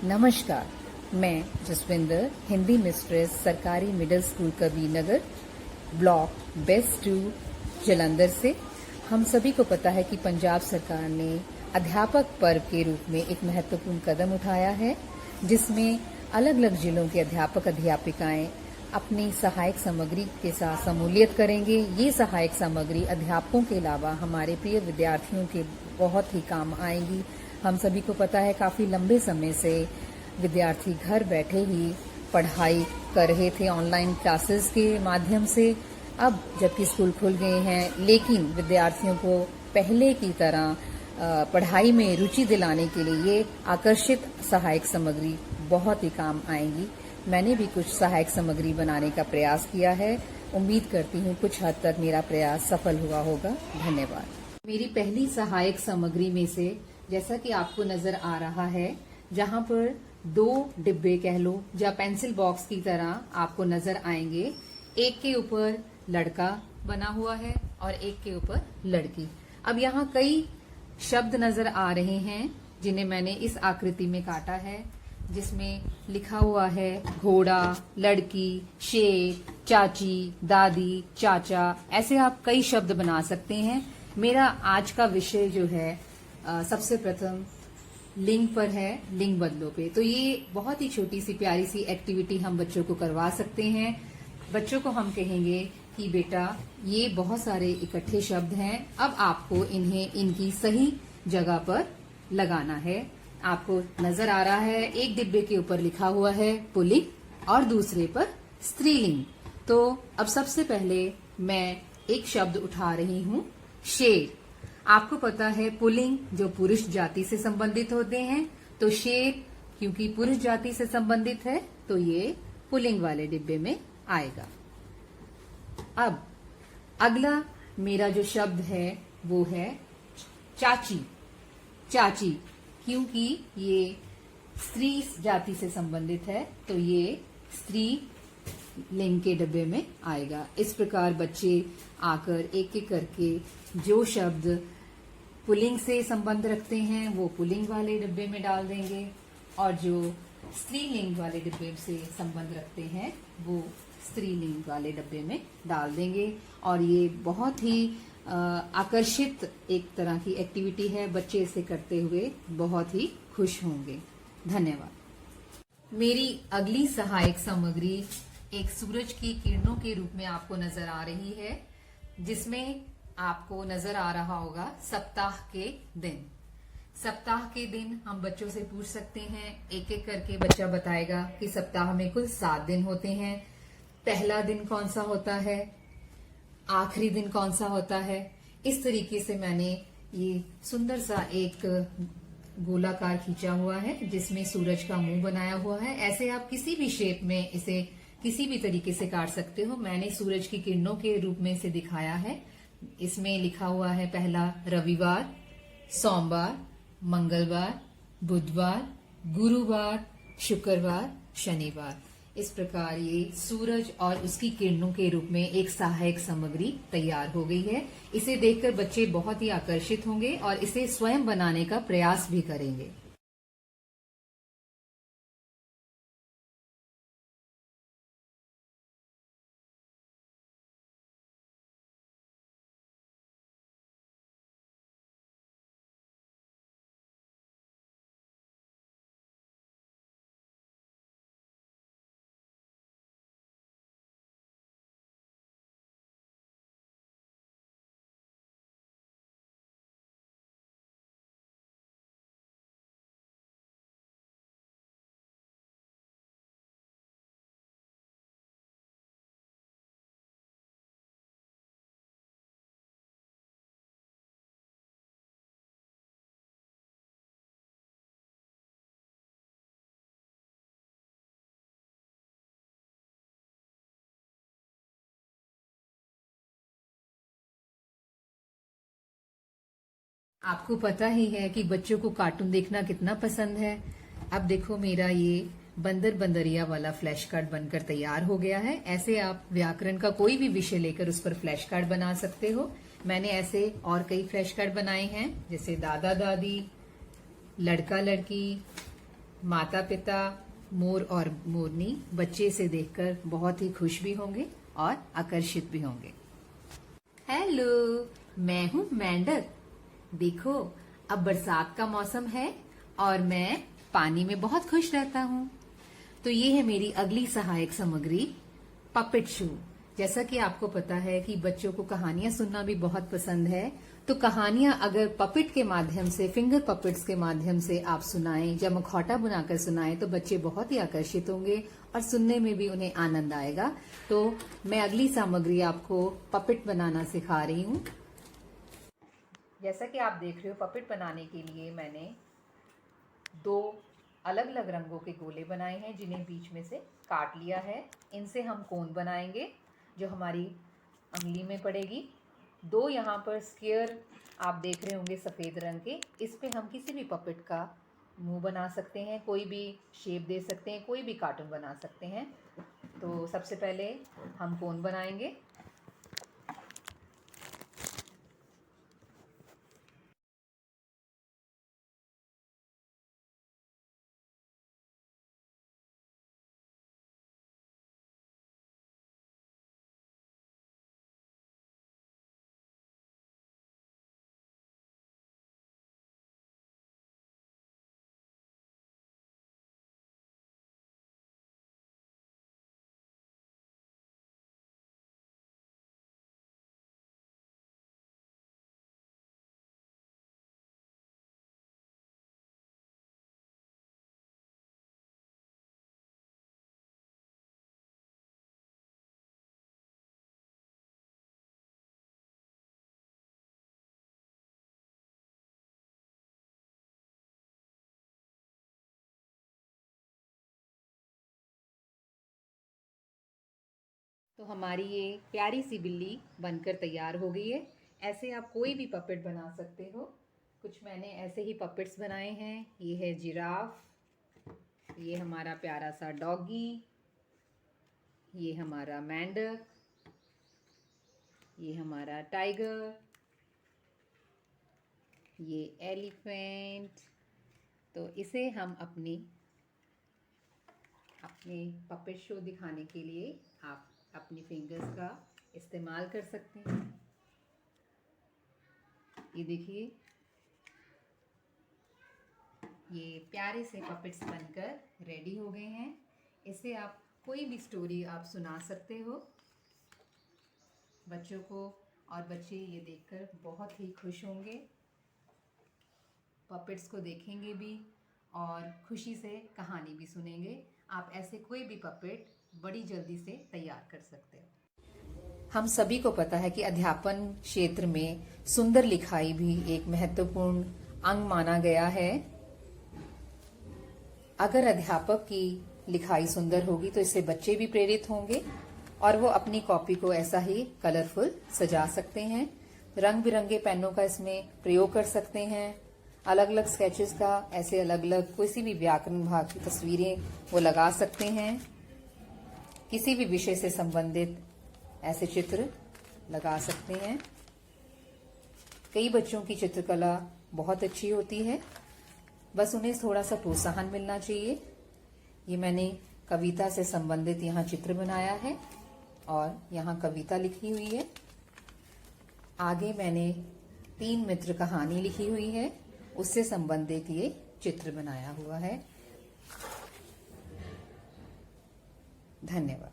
नमस्कार, मैं जसविंदर, हिंदी मिस्ट्रेस, सरकारी middle school Kabirnagar, block best 2 Jalandhar से। हम सभी को पता है कि पंजाब सरकार ने अध्यापक पर्व के रूप में एक महत्वपूर्ण कदम उठाया है, जिसमें अलग अलग जिलों के अध्यापक अध्यापिकाएं अपनी सहायक सामग्री के साथ शमूलियत करेंगे। ये सहायक सामग्री अध्यापकों के अलावा हमारे प्रिय विद्यार्थियों के बहुत ही काम आएंगी। हम सभी को पता है काफी लंबे समय से विद्यार्थी घर बैठे ही पढ़ाई कर रहे थे ऑनलाइन क्लासेस के माध्यम से। अब जबकि स्कूल खुल गए हैं, लेकिन विद्यार्थियों को पहले की तरह पढ़ाई में रुचि दिलाने के लिए ये आकर्षित सहायक सामग्री बहुत ही काम आएंगी। मैंने भी कुछ सहायक सामग्री बनाने का प्रयास किया है। उम्मीद करती हूँ कुछ हद तक मेरा प्रयास सफल हुआ होगा। धन्यवाद। मेरी पहली सहायक सामग्री में से, जैसा कि आपको नजर आ रहा है, जहां पर 2 डिब्बे कह लो या पेंसिल बॉक्स की तरह आपको नजर आएंगे। एक के ऊपर लड़का बना हुआ है और एक के ऊपर लड़की। अब यहाँ कई शब्द नजर आ रहे हैं जिन्हें मैंने इस आकृति में काटा है, जिसमें लिखा हुआ है घोड़ा, लड़की, शेर, चाची, दादी, चाचा। ऐसे आप कई शब्द बना सकते हैं। मेरा आज का विषय जो है सबसे प्रथम लिंग पर है, लिंग बदलो पे। तो ये बहुत ही छोटी सी प्यारी सी एक्टिविटी हम बच्चों को करवा सकते हैं। बच्चों को हम कहेंगे कि बेटा ये बहुत सारे इकट्ठे शब्द हैं, अब आपको इन्हें इनकी सही जगह पर लगाना है। आपको नजर आ रहा है एक डिब्बे के ऊपर लिखा हुआ है पुल्लिंग और दूसरे पर स्त्रीलिंग। तो अब सबसे पहले मैं एक शब्द उठा रही हूँ, शेर। आपको पता है पुल्लिंग जो पुरुष जाति से संबंधित होते हैं, तो शेर क्योंकि पुरुष जाति से संबंधित है तो ये पुल्लिंग वाले डिब्बे में आएगा। अब अगला मेरा जो शब्द है वो है चाची। चाची क्योंकि ये स्त्री जाति से संबंधित है तो ये स्त्री लिंग के डिब्बे में आएगा। इस प्रकार बच्चे आकर एक एक करके जो शब्द पुल्लिंग से संबंध रखते हैं वो पुल्लिंग वाले डिब्बे में डाल देंगे और जो स्त्रीलिंग वाले डिब्बे से संबंध रखते हैं वो स्त्रीलिंग वाले डिब्बे में डाल देंगे। और ये बहुत ही आकर्षित एक तरह की एक्टिविटी है। बच्चे इसे करते हुए बहुत ही खुश होंगे। धन्यवाद। मेरी अगली सहायक सामग्री एक सूरज की किरणों के रूप में आपको नजर आ रही है, जिसमें आपको नजर आ रहा होगा सप्ताह के दिन। सप्ताह के दिन हम बच्चों से पूछ सकते हैं, एक एक करके बच्चा बताएगा कि सप्ताह में कुल 7 दिन होते हैं। पहला दिन कौन सा होता है, आखिरी दिन कौन सा होता है। इस तरीके से मैंने ये सुंदर सा एक गोलाकार खींचा हुआ है जिसमें सूरज का मुंह बनाया हुआ है। ऐसे आप किसी भी शेप में इसे किसी भी तरीके से काट सकते हो। मैंने सूरज की किरणों के रूप में इसे दिखाया है। इसमें लिखा हुआ है पहला रविवार, सोमवार, मंगलवार, बुधवार, गुरुवार, शुक्रवार, शनिवार। इस प्रकार ये सूरज और उसकी किरणों के रूप में एक सहायक सामग्री तैयार हो गई है। इसे देखकर बच्चे बहुत ही आकर्षित होंगे और इसे स्वयं बनाने का प्रयास भी करेंगे। आपको पता ही है कि बच्चों को कार्टून देखना कितना पसंद है। अब देखो मेरा ये बंदर बंदरिया वाला फ्लैश कार्ड बनकर तैयार हो गया है। ऐसे आप व्याकरण का कोई भी विषय लेकर उस पर फ्लैश कार्ड बना सकते हो। मैंने ऐसे और कई फ्लैश कार्ड बनाए हैं, जैसे दादा दादी, लड़का लड़की, माता पिता, मोर और मोरनी बच्चे इसे देखकर बहुत ही खुश भी होंगे और आकर्षित भी होंगे। हेलो, मैं हूँ मेंढक। देखो, अब बरसात का मौसम है और मैं पानी में बहुत खुश रहता हूँ। तो ये है मेरी अगली सहायक सामग्री, पपेट शो। जैसा कि आपको पता है कि बच्चों को कहानियां सुनना भी बहुत पसंद है, तो कहानियां अगर पपेट के माध्यम से, फिंगर पपेट्स के माध्यम से आप सुनाएं या मुखौटा बनाकर सुनाएं तो बच्चे बहुत ही आकर्षित होंगे और सुनने में भी उन्हें आनंद आएगा। तो मैं अगली सामग्री आपको पपेट बनाना सिखा रही हूँ। जैसा कि आप देख रहे हो, पपेट बनाने के लिए मैंने 2 अलग अलग रंगों के गोले बनाए हैं जिन्हें बीच में से काट लिया है। इनसे हम कोन बनाएंगे जो हमारी अंगुली में पड़ेगी। 2 यहाँ पर स्क्वायर आप देख रहे होंगे सफ़ेद रंग के, इस पे हम किसी भी पपेट का मुंह बना सकते हैं, कोई भी शेप दे सकते हैं, कोई भी कार्टून बना सकते हैं। तो सबसे पहले हम कोन बनाएंगे। तो हमारी ये प्यारी सी बिल्ली बनकर तैयार हो गई है। ऐसे आप कोई भी पपेट बना सकते हो। कुछ मैंने ऐसे ही पपेट्स बनाए हैं। ये है जिराफ, ये हमारा प्यारा सा डॉगी, ये हमारा मेंढक, ये हमारा टाइगर, ये एलिफेंट। तो इसे हम अपने पपेट शो दिखाने के लिए आप अपनी फिंगर्स का इस्तेमाल कर सकते हैं। ये देखिए, ये प्यारे से पपेट्स बनकर रेडी हो गए हैं। इसे आप कोई भी स्टोरी आप सुना सकते हो बच्चों को, और बच्चे ये देखकर बहुत ही खुश होंगे, पपेट्स को देखेंगे भी और खुशी से कहानी भी सुनेंगे। आप ऐसे कोई भी पपेट बड़ी जल्दी से तैयार कर सकते हो। हम सभी को पता है कि अध्यापन क्षेत्र में सुंदर लिखाई भी एक महत्वपूर्ण अंग माना गया है। अगर अध्यापक की लिखाई सुंदर होगी तो इससे बच्चे भी प्रेरित होंगे और वो अपनी कॉपी को ऐसा ही कलरफुल सजा सकते हैं। रंग बिरंगे पेनों का इसमें प्रयोग कर सकते हैं। अलग अलग स्केचेस का ऐसे अलग अलग किसी भी व्याकरण भाग की तस्वीरें वो लगा सकते हैं। किसी भी विषय से संबंधित ऐसे चित्र लगा सकते हैं। कई बच्चों की चित्रकला बहुत अच्छी होती है, बस उन्हें थोड़ा सा प्रोत्साहन मिलना चाहिए। ये मैंने कविता से संबंधित यहाँ चित्र बनाया है और यहाँ कविता लिखी हुई है। आगे मैंने 3 मित्र कहानी लिखी हुई है, उससे संबंधित ये चित्र बनाया हुआ है। धन्यवाद।